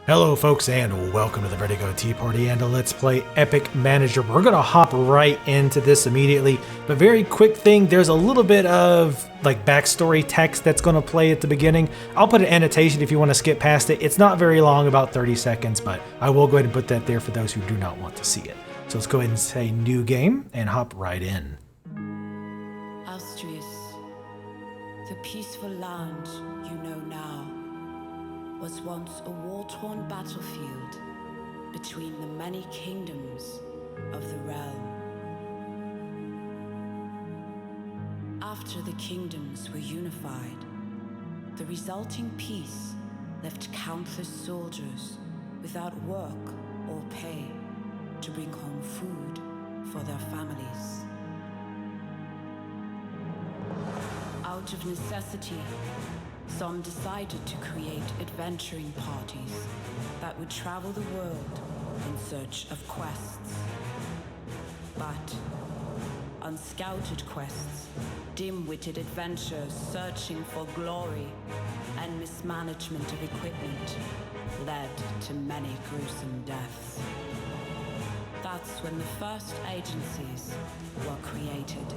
Hello folks and welcome to the Vertigo Tea Party and a Let's Play Epic Manager. We're going to hop right into this immediately, but very quick thing, there's a little bit of like backstory text that's going to play at the beginning. I'll put an annotation if you want to skip past it. It's not very long, about 30 seconds, but I will go ahead and put that there for those who do not want to see it. So let's go ahead and say new game and hop right in. Astraeus, the peaceful land you know now, was once a war-torn battlefield between the many kingdoms of the realm. After the kingdoms were unified, the resulting peace left countless soldiers without work or pay to bring home food for their families. Out of necessity, some decided to create adventuring parties that would travel the world in search of quests. But unscouted quests, dim-witted adventurers searching for glory, and mismanagement of equipment led to many gruesome deaths. That's when the first agencies were created.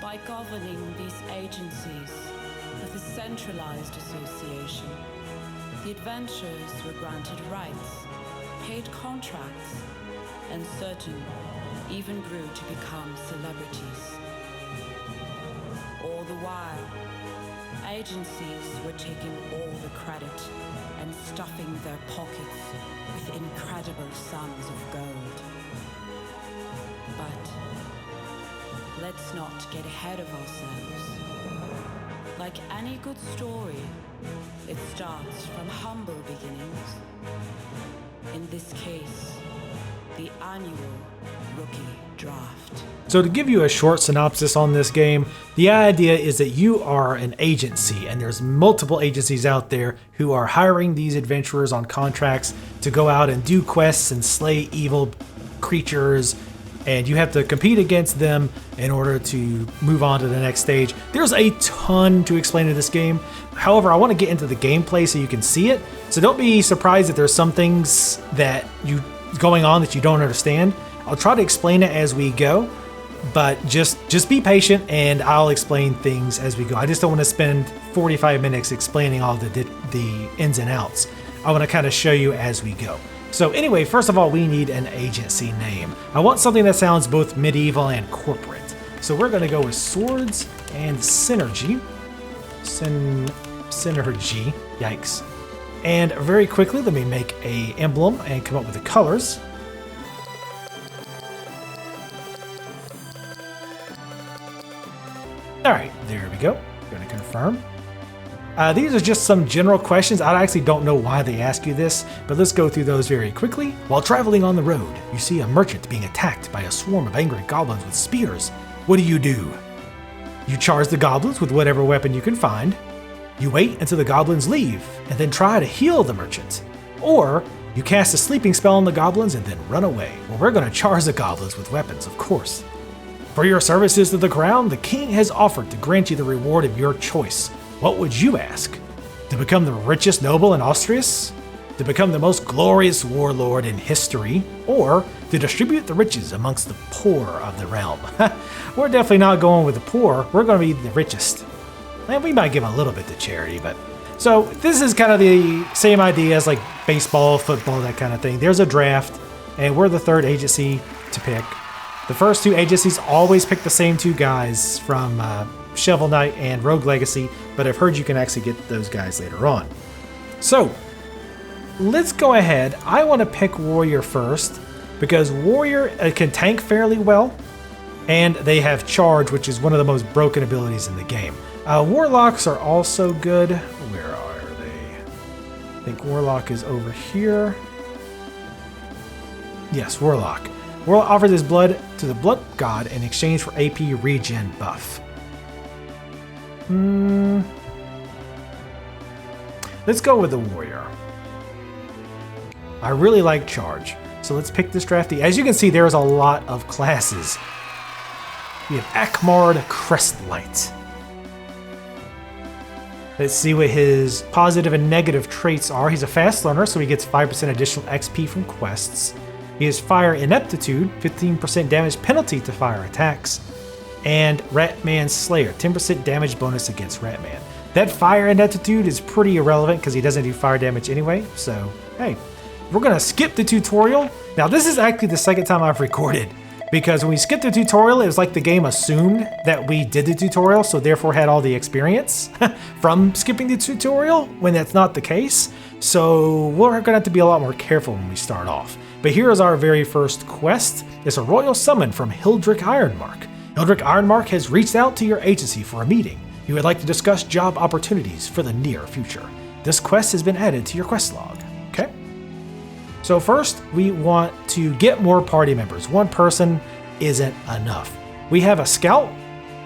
By governing these agencies with a centralized association, the adventurers were granted rights, paid contracts, and certain even grew to become celebrities. All the while, agencies were taking all the credit and stuffing their pockets with incredible sums of gold. But let's not get ahead of ourselves. Like any good story, it starts from humble beginnings. In this case, the annual rookie draft. So to give you a short synopsis on this game, the idea is that you are an agency and there's multiple agencies out there who are hiring these adventurers on contracts to go out and do quests and slay evil creatures, and you have to compete against them in order to move on to the next stage. There's a ton to explain in this game. However, I want to get into the gameplay so you can see it. So don't be surprised that there's some things that going on that you don't understand. I'll try to explain it as we go, but just be patient and I'll explain things as we go. I just don't want to spend 45 minutes explaining all the ins and outs. I want to kind of show you as we go. So anyway, first of all, we need an agency name. I want something that sounds both medieval and corporate. So we're going to go with Swords and Synergy. Synergy, yikes. And very quickly, let me make a emblem and come up with the colors. All right, there we go. Going to confirm. These are just some general questions. I actually don't know why they ask you this, but let's go through those very quickly. While traveling on the road, you see a merchant being attacked by a swarm of angry goblins with spears. What do? You charge the goblins with whatever weapon you can find. You wait until the goblins leave, and then try to heal the merchant. Or you cast a sleeping spell on the goblins and then run away. Well, we're going to charge the goblins with weapons, of course. For your services to the crown, the king has offered to grant you the reward of your choice. What would you ask? To become the richest noble in Astraeus? To become the most glorious warlord in history? Or to distribute the riches amongst the poor of the realm? We're definitely not going with the poor. We're going to be the richest. And we might give a little bit to charity, but... So this is kind of the same idea as like baseball, football, that kind of thing. There's a draft, and we're the third agency to pick. The first two agencies always pick the same two guys from Shovel Knight and Rogue Legacy, but I've heard you can actually get those guys later on. So let's go ahead. I want to pick Warrior first because Warrior can tank fairly well, and they have Charge, which is one of the most broken abilities in the game. Warlocks are also good. Where are they? I think Warlock is over here. Yes, Warlock. Warlock offers his blood to the Blood God in exchange for AP regen buff. Let's go with the Warrior. I really like Charge, so let's pick this drafty. As you can see, there's a lot of classes. We have Akmard Crestlight. Let's see what his positive and negative traits are. He's a fast learner, so he gets 5% additional XP from quests. He has fire ineptitude, 15% damage penalty to fire attacks. And Ratman Slayer, 10% damage bonus against Ratman. That fire ineptitude is pretty irrelevant because he doesn't do fire damage anyway, so hey. We're going to skip the tutorial. Now this is actually the second time I've recorded, because when we skipped the tutorial, it was like the game assumed that we did the tutorial, so therefore had all the experience from skipping the tutorial, when that's not the case. So we're going to have to be a lot more careful when we start off. But here is our very first quest. It's a royal summon from Hildrick Ironmark. Hildrick Ironmark has reached out to your agency for a meeting. You would like to discuss job opportunities for the near future. This quest has been added to your quest log. Okay. So first, we want to get more party members. One person isn't enough. We have a scout,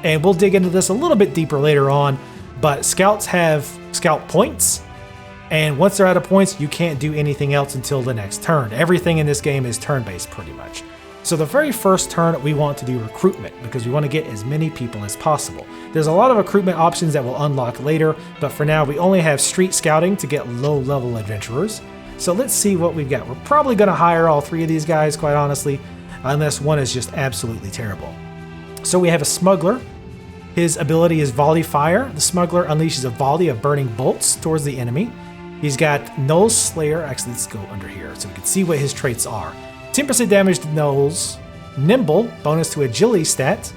and we'll dig into this a little bit deeper later on, but scouts have scout points, and once they're out of points, you can't do anything else until the next turn. Everything in this game is turn-based pretty much. So the very first turn, we want to do recruitment because we want to get as many people as possible. There's a lot of recruitment options that we'll unlock later, but for now, we only have street scouting to get low-level adventurers. So let's see what we've got. We're probably going to hire all three of these guys, quite honestly, unless one is just absolutely terrible. So we have a smuggler. His ability is volley fire. The smuggler unleashes a volley of burning bolts towards the enemy. He's got Null Slayer. Actually, let's go under here so we can see what his traits are. 10% damage to Nulls. Nimble, bonus to agility stat.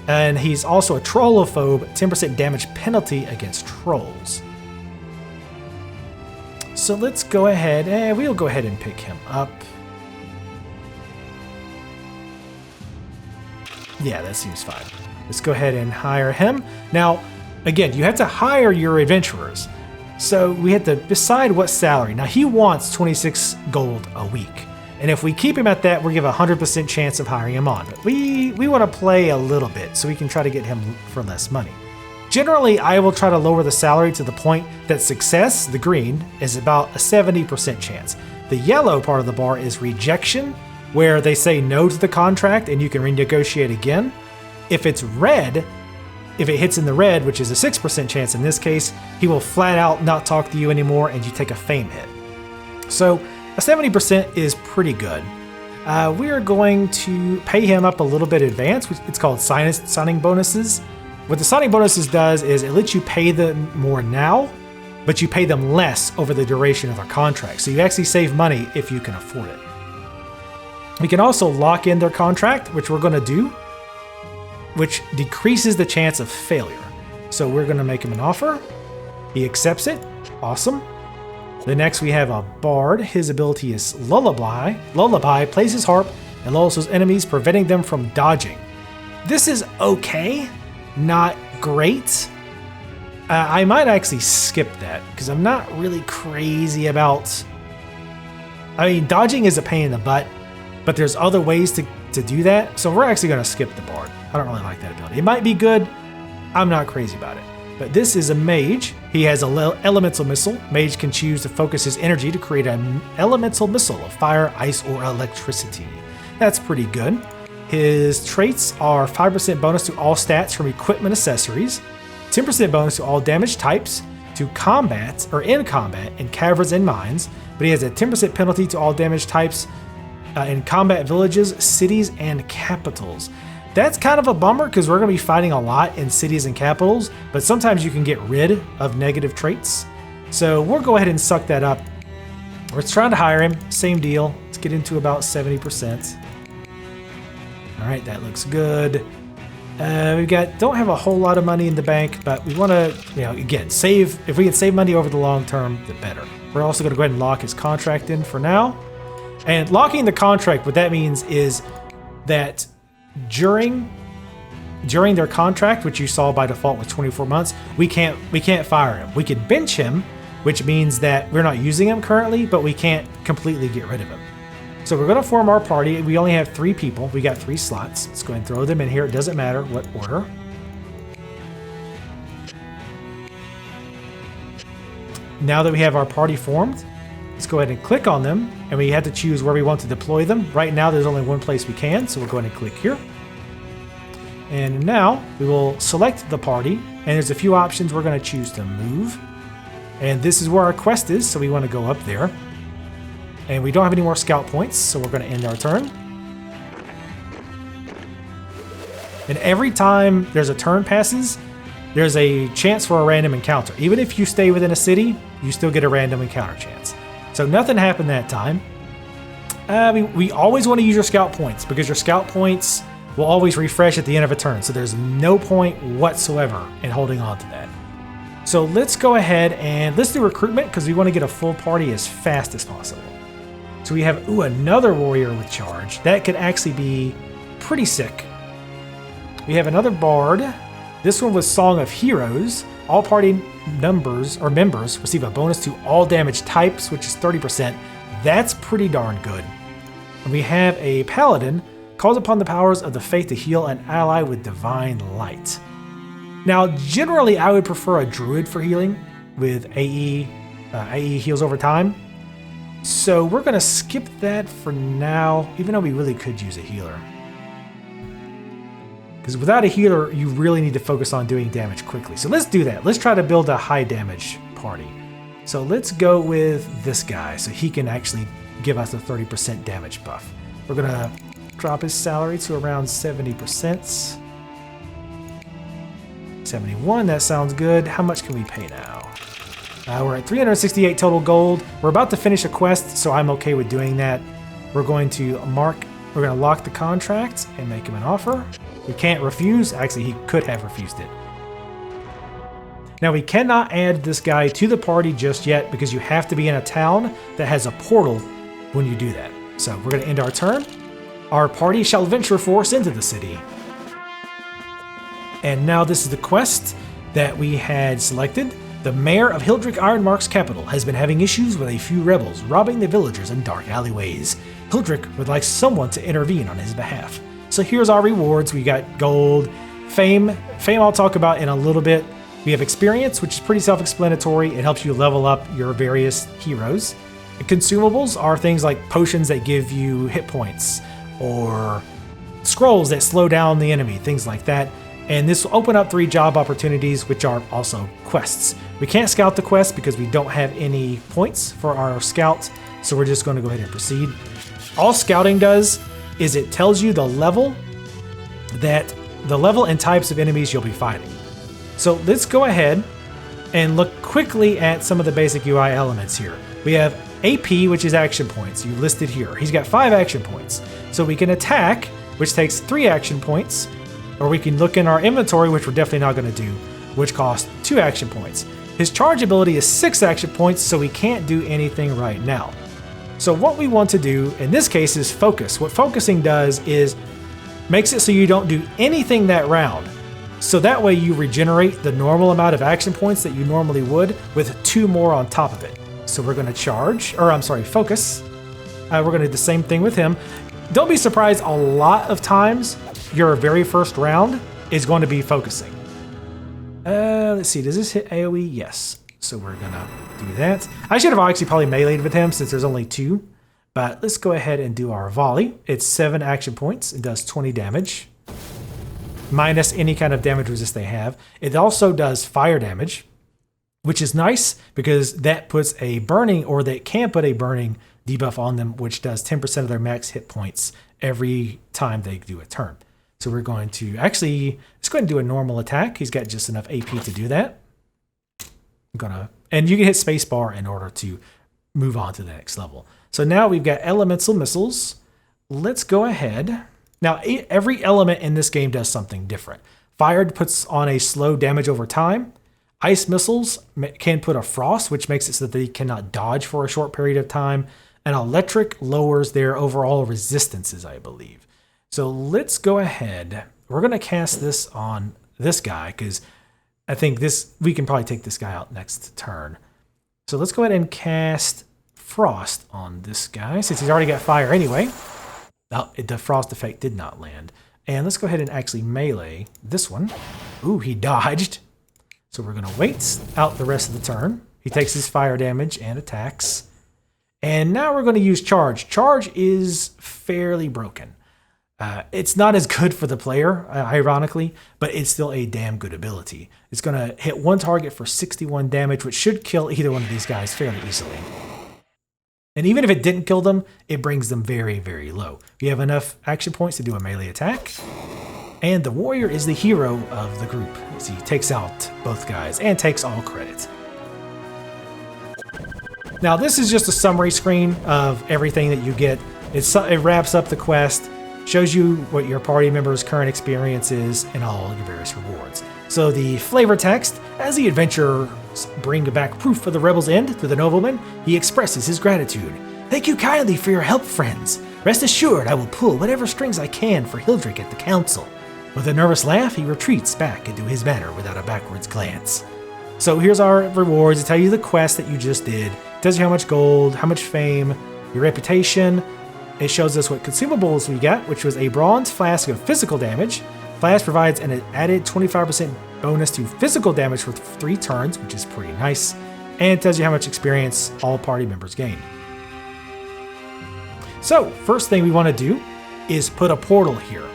And he's also a Trollophobe, 10% damage penalty against trolls. So let's go ahead, and we'll go ahead and pick him up. Yeah, that seems fine. Let's go ahead and hire him. Now, again, you have to hire your adventurers. So we have to decide what salary. Now he wants 26 gold a week. And if we keep him at that, we'll give a 100% chance of hiring him on. But we want to play a little bit so we can try to get him for less money. Generally, I will try to lower the salary to the point that success, the green, is about a 70% chance. The yellow part of the bar is rejection, where they say no to the contract and you can renegotiate again. If it's red, if it hits in the red, which is a 6% chance in this case, he will flat out not talk to you anymore and you take a fame hit. So a 70% is pretty good. We are going to pay him up a little bit in advance. It's called signing bonuses. What the signing bonuses does is it lets you pay them more now, but you pay them less over the duration of their contract. So you actually save money if you can afford it. We can also lock in their contract, which we're going to do, which decreases the chance of failure. So we're going to make him an offer. He accepts it. Awesome. The next we have a bard. His ability is lullaby. Lullaby plays his harp and lulls his enemies, preventing them from dodging. This is okay. Not great. I might actually skip that because I'm not really crazy about... I mean, dodging is a pain in the butt, but there's other ways to do that. So we're actually going to skip the bard. I don't really like that ability. It might be good. I'm not crazy about it. But this is a mage. He has an elemental missile. Mage can choose to focus his energy to create an elemental missile of fire, ice, or electricity. That's pretty good. His traits are 5% bonus to all stats from equipment accessories, 10% bonus to all damage types, to combat or in combat in caverns and mines, but he has a 10% penalty to all damage types in combat villages, cities, and capitals. That's kind of a bummer because we're going to be fighting a lot in cities and capitals, but sometimes you can get rid of negative traits. So we'll go ahead and suck that up. We're trying to hire him. Same deal. Let's get into about 70%. All right, that looks good. Don't have a whole lot of money in the bank, but we want to, again, save. If we can save money over the long term, the better. We're also going to go ahead and lock his contract in for now. And locking the contract, what that means is that during their contract, which you saw by default was 24 months, we can't fire him. We could bench him, which means that we're not using him currently, but we can't completely get rid of him. So we're going to form our party. We only have 3 people. We got 3 slots. Let's go ahead and throw them in here. It doesn't matter what order. Now that we have our party formed, let's go ahead and click on them, and we have to choose where we want to deploy them. Right now, there's only one place we can, so we'll go ahead and click here. And now we will select the party, and there's a few options. We're going to choose to move. And this is where our quest is, so we want to go up there. And we don't have any more scout points, so we're going to end our turn. And every time there's a turn passes, there's a chance for a random encounter. Even if you stay within a city, you still get a random encounter chance. So nothing happened that time. We always want to use your scout points because your scout points will always refresh at the end of a turn. So there's no point whatsoever in holding on to that. So let's go ahead and let's do recruitment because we want to get a full party as fast as possible. So we have, another warrior with charge. That could actually be pretty sick. We have another bard. This one was Song of Heroes. All party members receive a bonus to all damage types, which is 30%. That's pretty darn good. And we have a paladin. Calls upon the powers of the faith to heal an ally with divine light. Now, generally, I would prefer a druid for healing with AE. AE heals over time. So we're going to skip that for now, even though we really could use a healer. Because without a healer, you really need to focus on doing damage quickly. So let's do that. Let's try to build a high damage party. So let's go with this guy so he can actually give us a 30% damage buff. We're going to drop his salary to around 70%. 71, that sounds good. How much can we pay now? We're at 368 total gold. We're about to finish a quest, so I'm okay with doing that. We're going to lock the contract and make him an offer. We can't refuse. Actually, he could have refused it. Now, we cannot add this guy to the party just yet because you have to be in a town that has a portal when you do that. So we're going to end our turn. Our party shall venture forth into the city. And now this is the quest that we had selected. The mayor of Hildrick Ironmark's capital has been having issues with a few rebels robbing the villagers in dark alleyways. Hildrick would like someone to intervene on his behalf. So here's our rewards. We got gold, fame. Fame I'll talk about in a little bit. We have experience, which is pretty self-explanatory. It helps you level up your various heroes. And consumables are things like potions that give you hit points or scrolls that slow down the enemy, things like that. And this will open up 3 job opportunities, which are also quests. We can't scout the quest because we don't have any points for our scout, so we're just going to go ahead and proceed. All scouting does is it tells you the level and types of enemies you'll be fighting. So let's go ahead and look quickly at some of the basic UI elements here. We have AP, which is action points. You listed here. He's got 5 action points. So we can attack, which takes 3 action points. Or we can look in our inventory, which we're definitely not going to do, which costs 2 action points. His charge ability is 6 action points, so we can't do anything right now. So what we want to do in this case is focus. What focusing does is makes it so you don't do anything that round. So that way you regenerate the normal amount of action points that you normally would with 2 more on top of it. So we're going to focus. We're going to do the same thing with him. Don't be surprised, a lot of times your very first round is going to be focusing. Let's see, does this hit AoE? Yes. So we're gonna do that. I should have actually probably meleeed with him since there's only 2, but let's go ahead and do our volley. It's 7 action points. It does 20 damage, minus any kind of damage resist they have. It also does fire damage, which is nice because that puts a burning, or they can put a burning debuff on them, which does 10% of their max hit points every time they do a turn. So we're going to let's go ahead and do a normal attack. He's got just enough AP to do that. And you can hit spacebar in order to move on to the next level. So now we've got elemental missiles. Let's go ahead. Now, every element in this game does something different. Fire puts on a slow damage over time. Ice missiles can put a frost, which makes it so that they cannot dodge for a short period of time. And electric lowers their overall resistances, I believe. So let's go ahead. We're going to cast this on this guy because I think we can probably take this guy out next turn. So let's go ahead and cast Frost on this guy since he's already got fire anyway. Oh, the frost effect did not land. And let's go ahead and actually melee this one. Ooh, he dodged. So we're going to wait out the rest of the turn. He takes his fire damage and attacks. And now we're going to use charge. Charge is fairly broken. It's not as good for the player, ironically, but it's still a damn good ability. It's going to hit one target for 61 damage, which should kill either one of these guys fairly easily. And even if it didn't kill them, it brings them very, very low. You have enough action points to do a melee attack. And the warrior is the hero of the group, as he takes out both guys and takes all credit. Now, this is just a summary screen of everything that you get. It wraps up the quest, shows you what your party member's current experience is, and all your various rewards. So the flavor text, as the adventurers bring back proof of the rebel's end to the nobleman, he expresses his gratitude. Thank you kindly for your help, friends. Rest assured I will pull whatever strings I can for Hildrick at the council. With a nervous laugh, he retreats back into his manor without a backwards glance. So here's our rewards. It tells you the quest that you just did. It tells you how much gold, how much fame, your reputation. It shows us what consumables we got, which was a bronze flask of physical damage. Flask provides an added 25% bonus to physical damage for 3 turns, which is pretty nice. And it tells you how much experience all party members gain. So, first thing we want to do is put a portal here.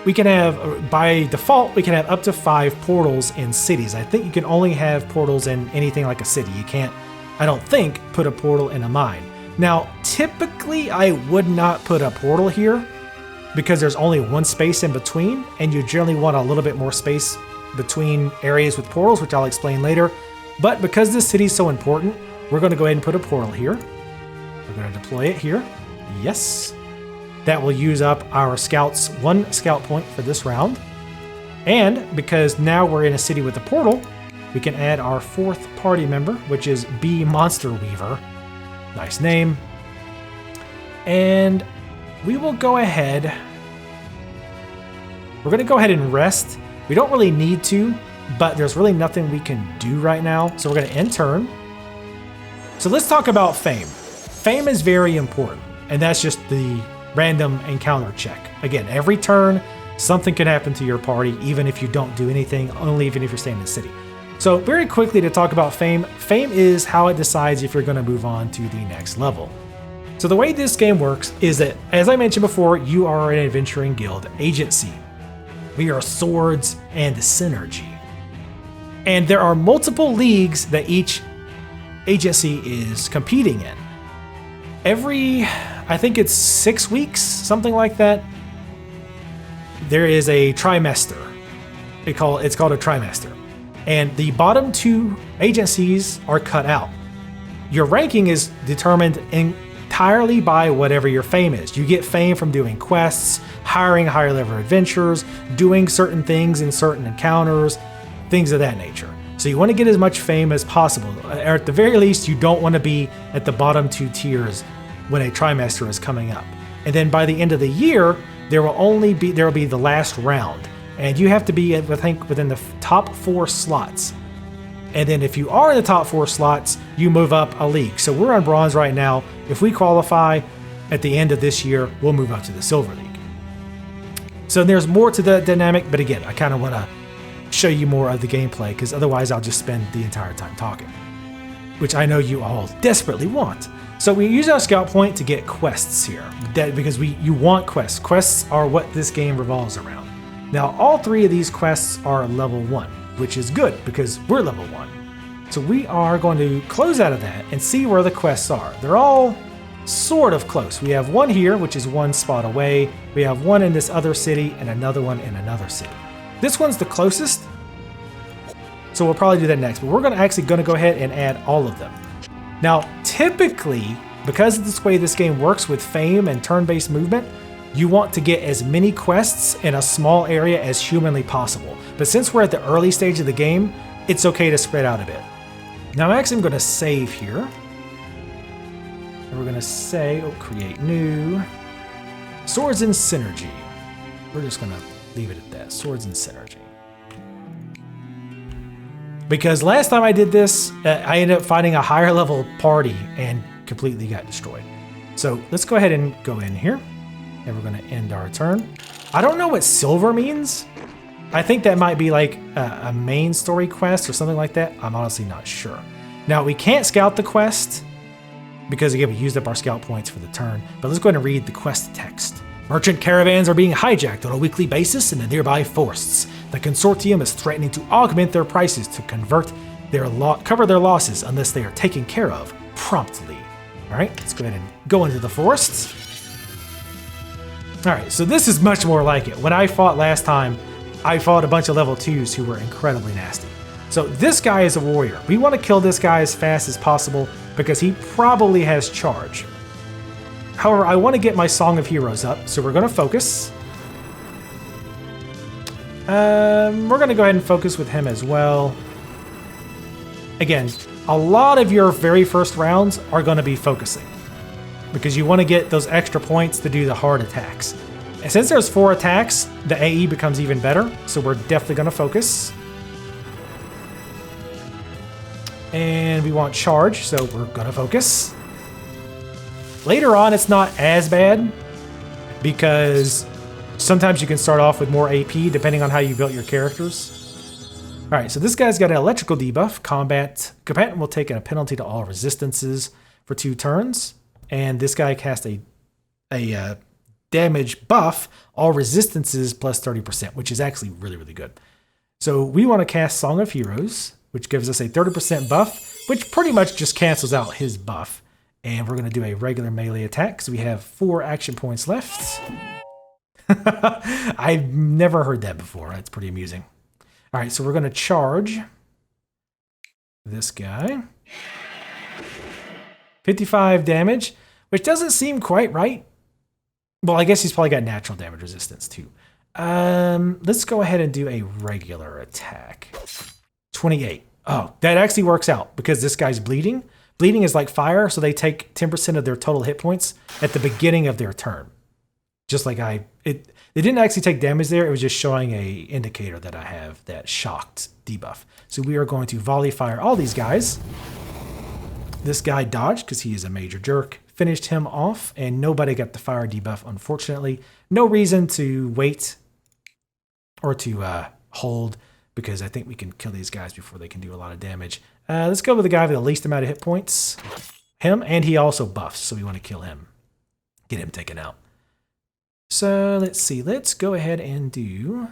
We can have, by default, we can have up to 5 portals in cities. I think you can only have portals in anything like a city. You can't, I don't think, put a portal in a mine. Now, typically, I would not put a portal here because there's only one space in between, and you generally want a little bit more space between areas with portals, which I'll explain later. But because this city is so important, we're going to go ahead and put a portal here. We're going to deploy it here. Yes. That will use up our scouts 1 scout point for this round. And because now we're in a city with a portal, we can add our 4th party member, which is B Monster Weaver. Nice name. And we will go ahead. We're going to go ahead and rest. We don't really need to, but there's really nothing we can do right now. So we're going to end turn. So let's talk about fame. Fame is very important, and that's just the random encounter check. Again, every turn, something can happen to your party, even if you don't do anything, only even if you're staying in the city. So very quickly to talk about fame. Fame is how it decides if you're going to move on to the next level. So the way this game works is that, as I mentioned before, you are an adventuring guild agency. We are swords and synergy. And there are multiple leagues that each agency is competing in. Every, I think it's 6 weeks, something like that, there is a trimester. It's called a trimester. And the bottom 2 agencies are cut out. Your ranking is determined entirely by whatever your fame is. You get fame from doing quests, hiring higher level adventurers, doing certain things in certain encounters, things of that nature. So you want to get as much fame as possible. Or at the very least, you don't want to be at the bottom 2 tiers when a trimester is coming up. And then by the end of the year, there will be the last round. And you have to be, I think, within the top 4 slots. And then if you are in the top 4 slots, you move up a league. So we're on bronze right now. If we qualify at the end of this year, we'll move up to the silver league. So there's more to the dynamic, but again, I kind of want to show you more of the gameplay, because otherwise I'll just spend the entire time talking, which I know you all desperately want. So we use our scout point to get quests here, because you want quests. Quests are what this game revolves around. Now, all 3 of these quests are level 1, which is good because we're level 1. So we are going to close out of that and see where the quests are. They're all sort of close. We have one here, which is 1 spot away. We have one in this other city and another one in another city. This one's the closest, so we'll probably do that next. But we're actually going to go ahead and add all of them. Now, typically, because of this way this game works with fame and turn-based movement, you want to get as many quests in a small area as humanly possible. But since we're at the early stage of the game, it's okay to spread out a bit. Now, I'm going to save here. And we're going to say, create new. Swords and Synergy. We're just going to leave it at that. Swords and Synergy. Because last time I did this, I ended up finding a higher level party and completely got destroyed. So let's go ahead and go in here. And we're going to end our turn. I don't know what silver means. I think that might be like a main story quest or something like that. I'm honestly not sure. Now, we can't scout the quest because, again, we used up our scout points for the turn. But let's go ahead and read the quest text. Merchant caravans are being hijacked on a weekly basis in the nearby forests. The consortium is threatening to augment their prices to cover their losses unless they are taken care of promptly. All right, let's go ahead and go into the forests. All right, so this is much more like it. When I fought last time, I fought a bunch of level 2s who were incredibly nasty. So this guy is a warrior. We want to kill this guy as fast as possible because he probably has charge. However, I want to get my Song of Heroes up, so we're going to focus. We're going to go ahead and focus with him as well. Again, a lot of your very first rounds are going to be focusing because you want to get those extra points to do the hard attacks. And since there's 4 attacks, the AE becomes even better, so we're definitely going to focus. And we want charge, so we're going to focus. Later on, it's not as bad because sometimes you can start off with more AP depending on how you built your characters. All right, so this guy's got an electrical debuff. Combatant will take a penalty to all resistances for 2 turns. And this guy cast a damage buff, all resistances plus 30%, which is actually really, really good. So we want to cast Song of Heroes, which gives us a 30% buff, which pretty much just cancels out his buff. And we're going to do a regular melee attack because we have 4 action points left. I've never heard that before. That's pretty amusing. All right, so we're going to charge this guy. 55 damage, which doesn't seem quite right. Well, I guess he's probably got natural damage resistance too. Let's go ahead and do a regular attack. 28. Oh, that actually works out because this guy's bleeding. Bleeding is like fire, so they take 10% of their total hit points at the beginning of their turn. Just like they didn't actually take damage there. It was just showing a indicator that I have that shocked debuff. So we are going to volley fire all these guys. This guy dodged because he is a major jerk. Finished him off, and nobody got the fire debuff, unfortunately. No reason to wait or to hold because I think we can kill these guys before they can do a lot of damage. Let's go with the guy with the least amount of hit points. Him, and he also buffs, so we want to kill him. Get him taken out. So let's see. Let's go ahead and do...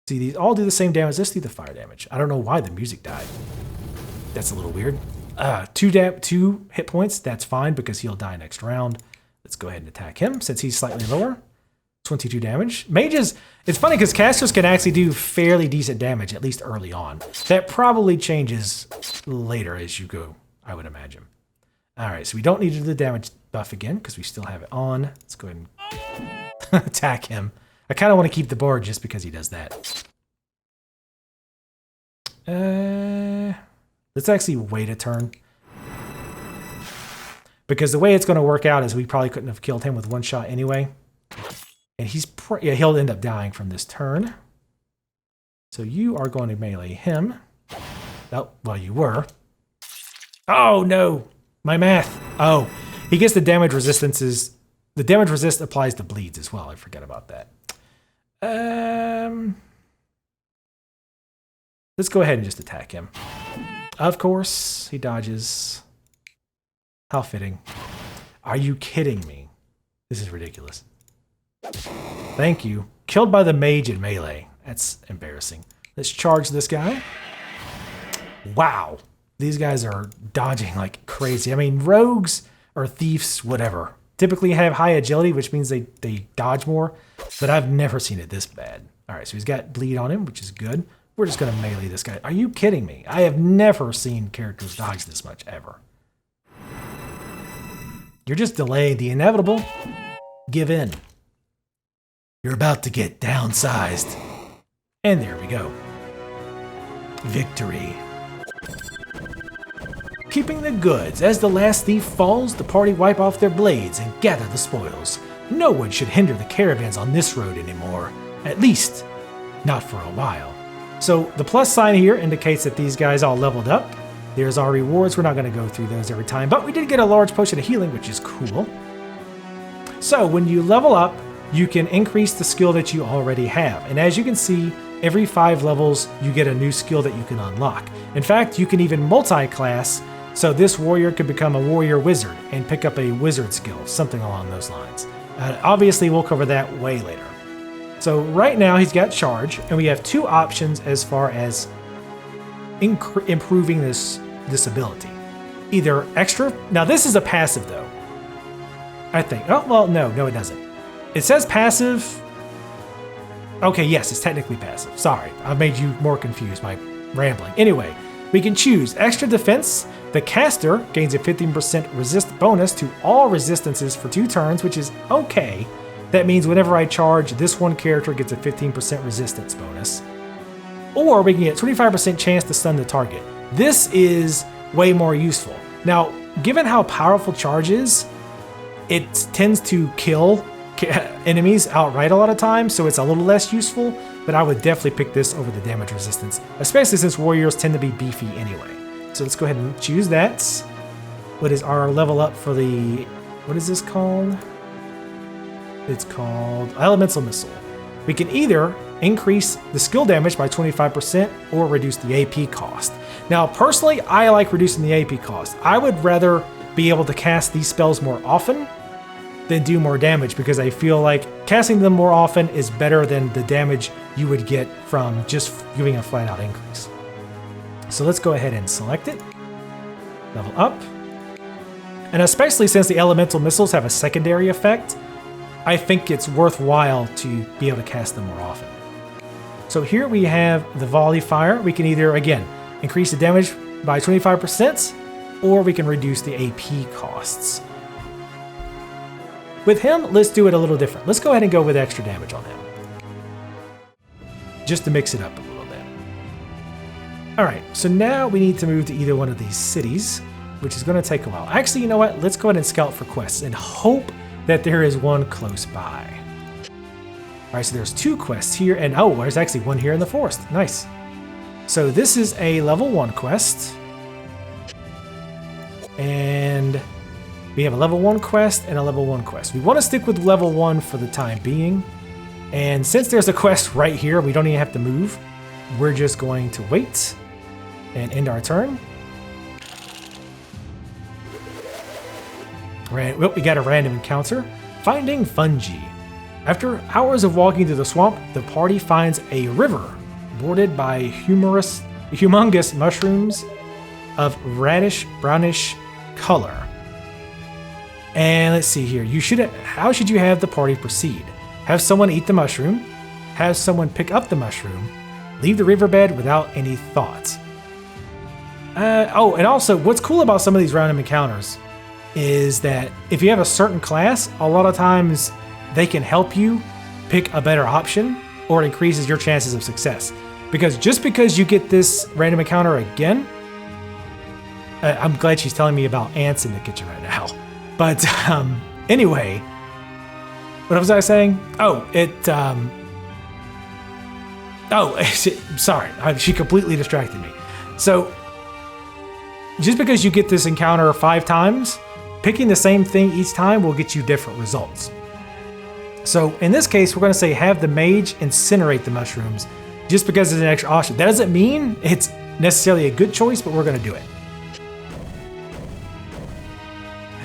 See, these all do the same damage. Let's do the fire damage. I don't know why the music died. That's a little weird. 2 hit points. That's fine because he'll die next round. Let's go ahead and attack him since he's slightly lower. 22 damage. Mages, it's funny because casters can actually do fairly decent damage, at least early on. That probably changes later as you go, I would imagine. All right, so we don't need to do the damage buff again because we still have it on. Let's go ahead and attack him. I kind of want to keep the board just because he does that. Let's actually wait a turn. Because the way it's going to work out is we probably couldn't have killed him with one shot anyway. And he'll end up dying from this turn. So you are going to melee him. Oh, well, you were. Oh, no. My math. Oh, he gets the damage resistances. The damage resist applies to bleeds as well. I forget about that. Let's go ahead and just attack him. Of course, he dodges. How fitting. Are you kidding me? This is ridiculous. Thank you. Killed by the mage in melee. That's embarrassing. Let's charge this guy. Wow. These guys are dodging like crazy. I mean, rogues or thieves, whatever, typically have high agility, which means they dodge more, but I've never seen it this bad. All right, so he's got bleed on him, which is good. We're just going to melee this guy. Are you kidding me? I have never seen characters dodge this much, ever. You're just delaying the inevitable. Give in. You're about to get downsized. And there we go. Victory. Keeping the goods. As the last thief falls, the party wipe off their blades and gather the spoils. No one should hinder the caravans on this road anymore. At least, not for a while. So the plus sign here indicates that these guys all leveled up. There's our rewards. We're not going to go through those every time, but we did get a large potion of healing, which is cool. So when you level up, you can increase the skill that you already have. And as you can see, every 5 levels, you get a new skill that you can unlock. In fact, you can even multi-class, so this warrior could become a warrior wizard and pick up a wizard skill, something along those lines. Obviously, we'll cover that way later. So right now he's got charge, and we have two options as far as improving this ability. Either extra. Now this is a passive though, I think. Oh, well, no, it doesn't. It says passive. Okay, yes, it's technically passive. Sorry, I've made you more confused by rambling. Anyway, we can choose extra defense. The caster gains a 15% resist bonus to all resistances for 2 turns, which is okay. That means whenever I charge, this one character gets a 15% resistance bonus. Or we can get 25% chance to stun the target. This is way more useful. Now, given how powerful charge is, it tends to kill enemies outright a lot of times, so it's a little less useful, but I would definitely pick this over the damage resistance, especially since warriors tend to be beefy anyway. So let's go ahead and choose that. What is our level up for the... what is this called? It's called Elemental Missile. We can either increase the skill damage by 25% or reduce the AP cost. Now, personally, I like reducing the AP cost. I would rather be able to cast these spells more often than do more damage, because I feel like casting them more often is better than the damage you would get from just giving a flat out increase. So let's go ahead and select it. Level up. And especially since the elemental missiles have a secondary effect, I think it's worthwhile to be able to cast them more often. So here we have the volley fire. We can either, again, increase the damage by 25%, or we can reduce the AP costs. With him, let's do it a little different. Let's go ahead and go with extra damage on him, just to mix it up a little bit. All right, so now we need to move to either one of these cities, which is going to take a while. Actually, you know what? Let's go ahead and scout for quests and hope that there is one close by. All right, so there's 2 quests here, and oh, there's actually one here in the forest. Nice. So this is a level 1 quest, and we have a level 1 quest and a level 1 quest. We want to stick with level 1 for the time being, and since there's a quest right here, we don't even have to move. We're just going to wait and end our turn. Right, well, we got a random encounter. Finding fungi. After hours of walking through the swamp, the party finds a river bordered by humongous mushrooms of reddish brownish color. And let's see here. How should you have the party proceed? Have someone eat the mushroom. Have someone pick up the mushroom. Leave the riverbed without any thought. Oh, and also, what's cool about some of these random encounters is that if you have a certain class, a lot of times they can help you pick a better option, or it increases your chances of success. Because just because you get this random encounter again, I'm glad she's telling me about ants in the kitchen right now. But anyway, what was I saying? Sorry, she completely distracted me. So just because you get this encounter 5 times, picking the same thing each time will get you different results. So in this case, we're going to say have the mage incinerate the mushrooms, just because it's an extra option. That doesn't mean it's necessarily a good choice, but we're going to do it.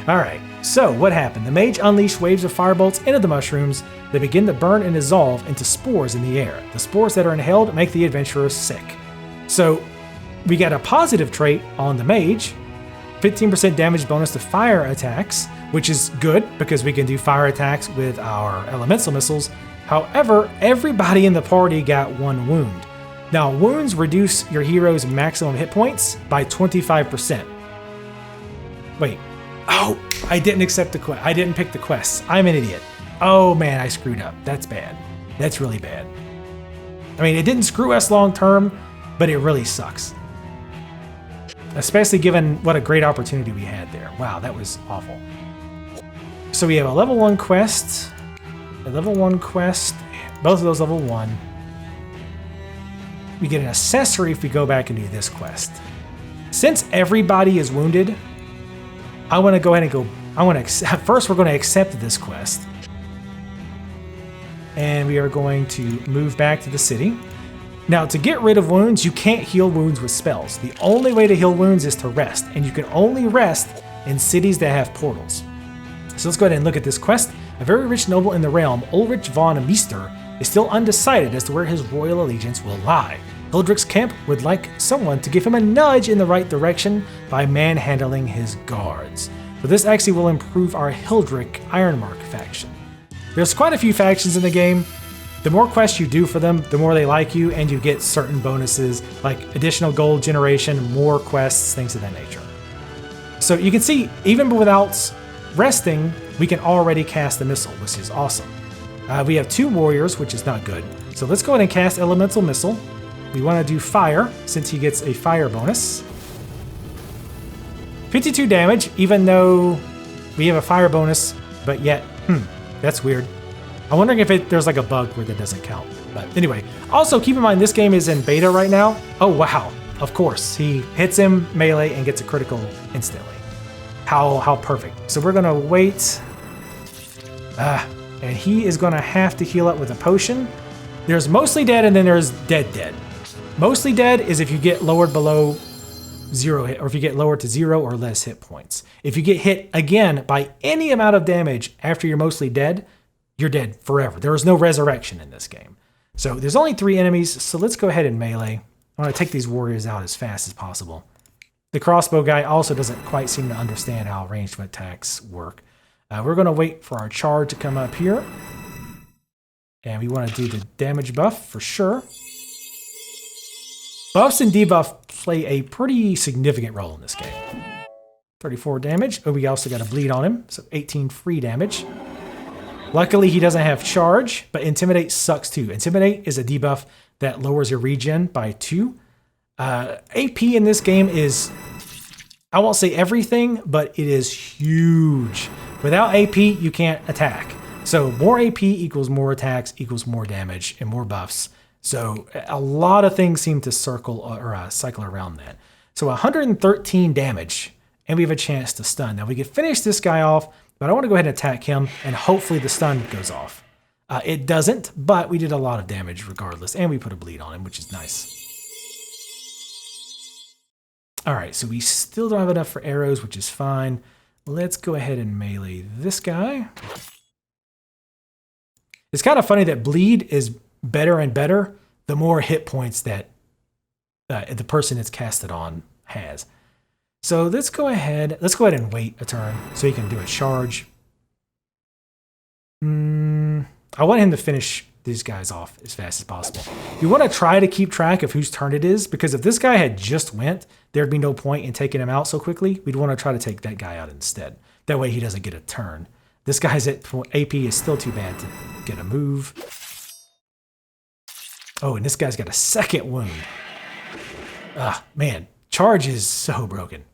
All right, so what happened? The mage unleashed waves of firebolts into the mushrooms. They begin to burn and dissolve into spores in the air. The spores that are inhaled make the adventurers sick. So we got a positive trait on the mage, 15% damage bonus to fire attacks, which is good because we can do fire attacks with our elemental missiles. However, everybody in the party got 1 wound. Now, wounds reduce your hero's maximum hit points by 25%. Wait. Oh, I didn't accept the quest. I didn't pick the quests. I'm an idiot. Oh man, I screwed up. That's bad. That's really bad. I mean, it didn't screw us long term, but it really sucks. Especially given what a great opportunity we had there. Wow, that was awful. So we have a level 1 quest, both of those level 1. We get an accessory if we go back and do this quest. Since everybody is wounded, I want to go ahead and first we're going to accept this quest. And we are going to move back to the city. Now, to get rid of wounds, you can't heal wounds with spells. The only way to heal wounds is to rest, and you can only rest in cities that have portals. So let's go ahead and look at this quest. A very rich noble in the realm, Ulrich von Meester, is still undecided as to where his royal allegiance will lie. Hildrick's camp would like someone to give him a nudge in the right direction by manhandling his guards. So this actually will improve our Hildrick Ironmark faction. There's quite a few factions in the game. The more quests you do for them, the more they like you, and you get certain bonuses like additional gold generation, more quests, things of that nature. So you can see, even without resting, we can already cast the missile, which is awesome. We have 2 warriors, which is not good. So let's go ahead and cast Elemental Missile. We want to do fire, since he gets a fire bonus. 52 damage, even though we have a fire bonus, but yet, that's weird. I'm wondering if there's like a bug where that doesn't count. But anyway, also keep in mind this game is in beta right now. Oh wow, of course. He hits him melee and gets a critical instantly. How perfect. So we're gonna wait. And he is gonna have to heal up with a potion. There's mostly dead and then there's dead. Mostly dead is if you get lowered below 0 hit, or if you get lowered to 0 or less hit points. If you get hit again by any amount of damage after you're mostly dead, you're dead forever. There is no resurrection in this game. So there's only 3 enemies, so let's go ahead and melee. I want to take these warriors out as fast as possible. The crossbow guy also doesn't quite seem to understand how ranged attacks work. We're going to wait for our charge to come up here. And we want to do the damage buff for sure. Buffs and debuff play a pretty significant role in this game. 34 damage. Oh, we also got a bleed on him, so 18 free damage. Luckily, he doesn't have charge, but Intimidate sucks too. Intimidate is a debuff that lowers your regen by 2. AP in this game is, I won't say everything, but it is huge. Without AP, you can't attack. So more AP equals more attacks equals more damage and more buffs. So a lot of things seem to cycle around that. So 113 damage, and we have a chance to stun. Now we can finish this guy off, but I want to go ahead and attack him, and hopefully the stun goes off. It doesn't, but we did a lot of damage regardless, and we put a bleed on him, which is nice. All right, so we still don't have enough for arrows, which is fine. Let's go ahead and melee this guy. It's kind of funny that bleed is better and better the more hit points that the person it's casted on has. So let's go ahead and wait a turn so he can do a charge. I want him to finish these guys off as fast as possible. You want to try to keep track of whose turn it is, because if this guy had just went, there'd be no point in taking him out so quickly. We'd want to try to take that guy out instead. That way he doesn't get a turn. This guy's at AP is still too bad to get a move. Oh, and this guy's got a second wound. Man, charge is so broken.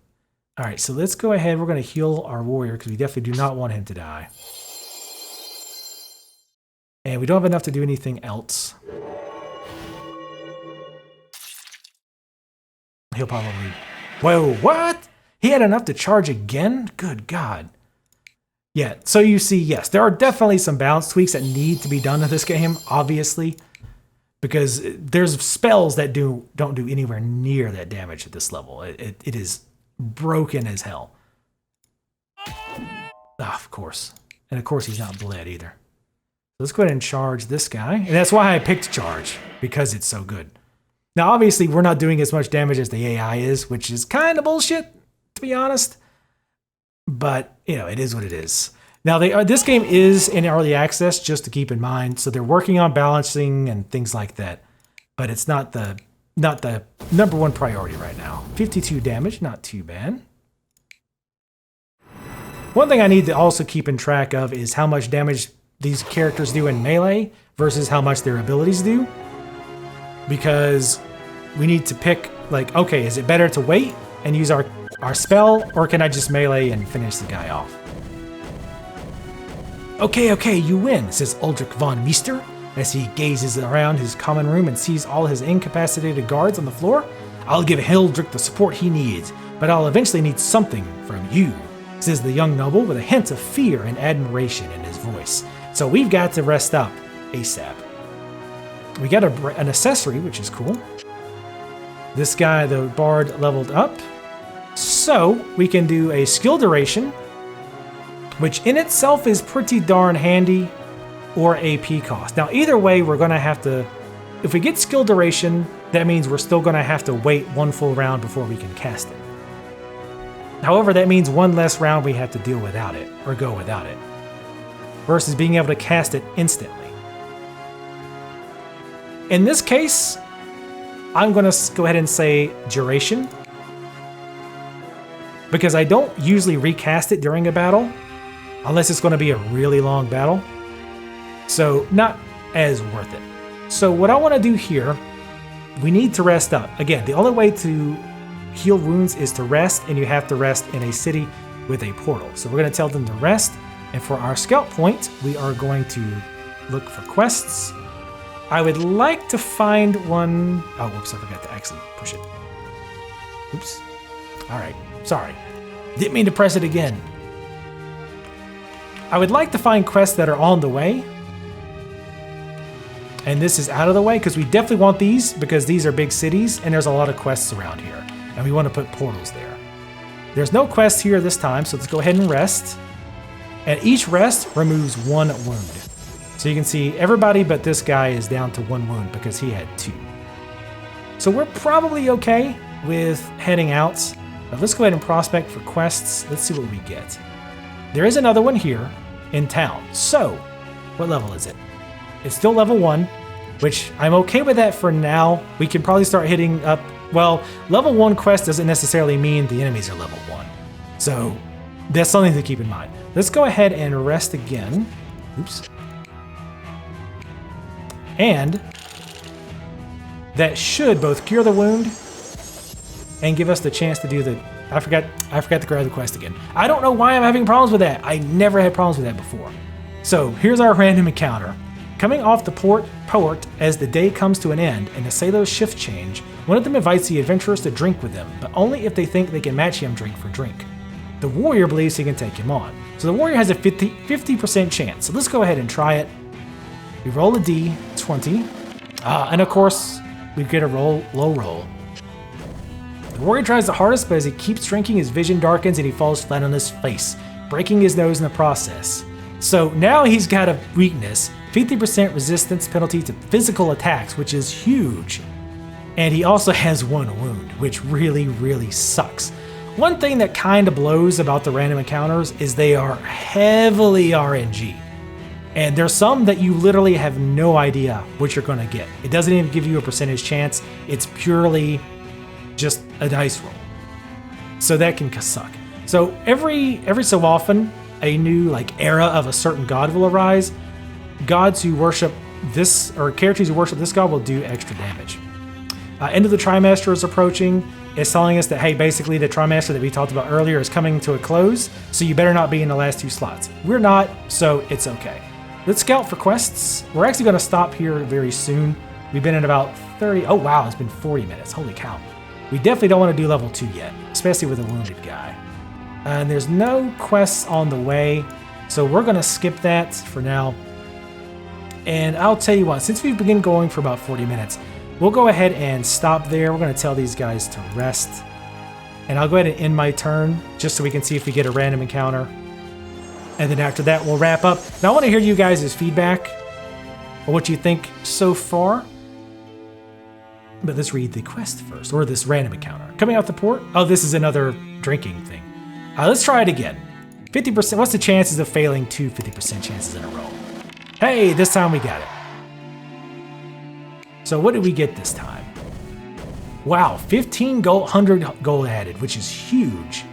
All right, so let's go ahead. We're going to heal our warrior because we definitely do not want him to die. And we don't have enough to do anything else. He'll probably... Whoa, what? He had enough to charge again? Good God. Yeah, so you see, yes, there are definitely some balance tweaks that need to be done in this game, obviously. Because there's spells that don't do anywhere near that damage at this level. It is broken as hell. Of course. And of course he's not bled either. Let's go ahead and charge this guy. And that's why I picked charge, because it's so good. Now, obviously, we're not doing as much damage as the AI is, which is kind of bullshit, to be honest. But, you know, it is what it is. Now, this game is in early access, just to keep in mind. So they're working on balancing and things like that. But it's not the number one priority right now. 52 damage, not too bad. One thing I need to also keep in track of is how much damage these characters do in melee versus how much their abilities do. Because we need to pick, like, okay, is it better to wait and use our spell, or can I just melee and finish the guy off? Okay, you win, says Ulrich von Meester as he gazes around his common room and sees all his incapacitated guards on the floor. I'll give Hildrick the support he needs, but I'll eventually need something from you, says the young noble with a hint of fear and admiration in his voice. So we've got to rest up ASAP. We got an accessory, which is cool. This guy, the bard, leveled up. So we can do a skill duration which in itself is pretty darn handy, or AP cost. Now either way, we're going to have to, if we get skill duration, that means we're still going to have to wait one full round before we can cast it. However, that means one less round we have to deal without it, or go without it, versus being able to cast it instantly. In this case, I'm going to go ahead and say duration, because I don't usually recast it during a battle, unless it's going to be a really long battle. So not as worth it. So what I want to do here, we need to rest up. Again, the only way to heal wounds is to rest, and you have to rest in a city with a portal. So we're going to tell them to rest, and for our scout point, we are going to look for quests. I would like to find one. Oh, whoops, I forgot to actually push it. Oops. All right, sorry. Didn't mean to press it again. I would like to find quests that are on the way. And this is out of the way because we definitely want these, because these are big cities and there's a lot of quests around here. And we want to put portals there. There's no quest here this time, so let's go ahead and rest. And each rest removes 1 wound. So you can see everybody but this guy is down to 1 wound because he had 2. So we're probably okay with heading out. But let's go ahead and prospect for quests. Let's see what we get. There is another one here in town. So, what level is it? It's still level 1, which I'm okay with that for now. We can probably start hitting up. Well, level 1 quest doesn't necessarily mean the enemies are level 1. So that's something to keep in mind. Let's go ahead and rest again. Oops. And that should both cure the wound and give us the chance to do the... I forgot to grab the quest again. I don't know why I'm having problems with that. I never had problems with that before. So here's our random encounter. Coming off the port as the day comes to an end and the sailors shift change, one of them invites the adventurers to drink with them, but only if they think they can match him drink for drink. The warrior believes he can take him on. So the warrior has a 50% chance. So let's go ahead and try it. We roll a D20. And of course, we get a low roll. The warrior tries the hardest, but as he keeps drinking, his vision darkens and he falls flat on his face, breaking his nose in the process. So now he's got a weakness, 50% resistance penalty to physical attacks, which is huge. And he also has 1 wound, which really, really sucks. One thing that kind of blows about the random encounters is they are heavily RNG. And there's some that you literally have no idea what you're going to get. It doesn't even give you a percentage chance. It's purely just a dice roll. So that can suck. So every so often, a new era of a certain god will arise. Gods who worship this, or characters who worship this god, will do extra damage. End of the Trimester is approaching. It's telling us that, hey, basically the Trimester that we talked about earlier is coming to a close, so you better not be in the last 2 slots. We're not, so it's okay. Let's scout for quests. We're actually going to stop here very soon. We've been at about 30, oh wow, it's been 40 minutes, holy cow. We definitely don't want to do level 2 yet, especially with a wounded guy. And there's no quests on the way, so we're going to skip that for now. And I'll tell you what, since we've been going for about 40 minutes, we'll go ahead and stop there. We're going to tell these guys to rest. And I'll go ahead and end my turn, just so we can see if we get a random encounter. And then after that, we'll wrap up. Now I want to hear you guys' feedback on what you think so far. But let's read the quest first, or this random encounter. Coming out the port? Oh, this is another drinking thing. Let's try it again. 50%, what's the chances of failing 2 50% chances in a row? Hey, this time we got it. So what did we get this time? Wow, 100 gold added, which is huge.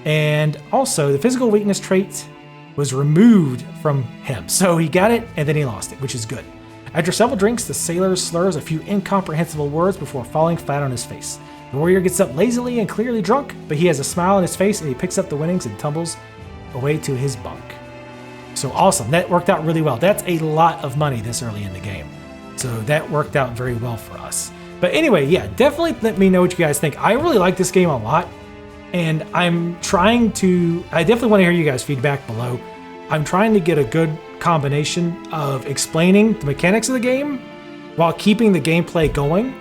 And also, the physical weakness trait was removed from him. So he got it, and then he lost it, which is good. After several drinks, the sailor slurs a few incomprehensible words before falling flat on his face. The warrior gets up lazily and clearly drunk, but he has a smile on his face and he picks up the winnings and tumbles away to his bunk. So awesome, that worked out really well. That's a lot of money this early in the game. So that worked out very well for us. But anyway, yeah, definitely let me know what you guys think. I really like this game a lot, and I definitely want to hear you guys' feedback below. I'm trying to get a good combination of explaining the mechanics of the game while keeping the gameplay going.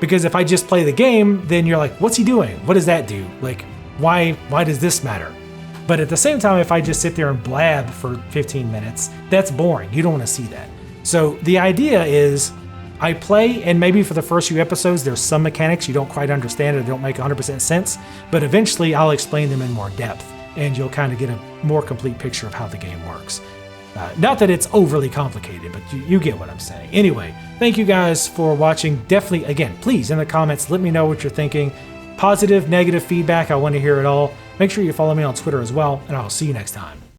Because if I just play the game, then you're like, what's he doing? What does that do? Like, why does this matter? But at the same time, if I just sit there and blab for 15 minutes, that's boring. You don't want to see that. So the idea is I play, and maybe for the first few episodes, there's some mechanics you don't quite understand or they don't make 100% sense, but eventually I'll explain them in more depth, and you'll kind of get a more complete picture of how the game works. Not that it's overly complicated, but you get what I'm saying. Anyway, thank you guys for watching. Definitely, again, please, in the comments, let me know what you're thinking. Positive, negative feedback, I want to hear it all. Make sure you follow me on Twitter as well, and I'll see you next time.